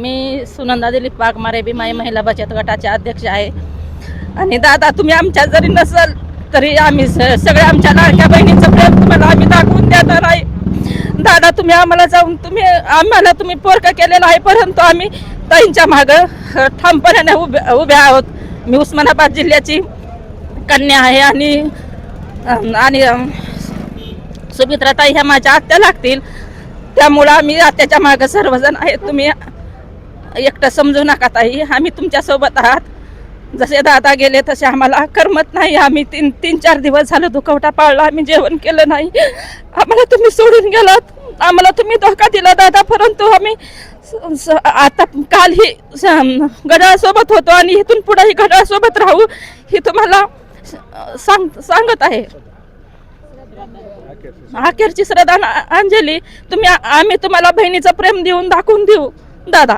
मी सुनंदा दिलीप वाघमारे भीमाई महिला बचत गटाचे अध्यक्ष आहे. आणि दादा, तुम्ही आमच्या जरी नसल तरी आम्ही सगळे आमच्या लाडक्या बहिणीचं प्रेम तुम्हाला आम्ही दाखवून देणार आहे. दादा, तुम्ही आम्हाला जाऊन तुम्ही पोरकं केलेलं आहे, परंतु आम्ही ताईंच्या मागं ठामपणाने उभे आहोत. मी उस्मानाबाद जिल्ह्याची कन्या आहे आणि सुमित्राताई ह्या माझ्या आत्या लागतील, त्यामुळं आम्ही आत्याच्या मागं सर्वजण आहेत. तुम्ही एकटं समजू नका ताई, आम्ही तुमच्यासोबत आहात. जसे दादा गेले तसे आम्हाला करमत नाही. आम्ही तीन चार दिवस झालं दुखवटा पाळला, आम्ही जेवण केलं नाही. आम्हाला तुम्ही सोडून गेलात, आम्हाला तुम्ही धोका दिला दादा. परंतु आम्ही आता कालही घड्याळासोबत होतो आणि इथून पुढेही घड्याळासोबत राहू ही तुम्हाला सांगत आहे. अखेरची श्रद्धांजली आम्ही तुम्हाला बहिणीचं प्रेम दाखवून देऊ दादा.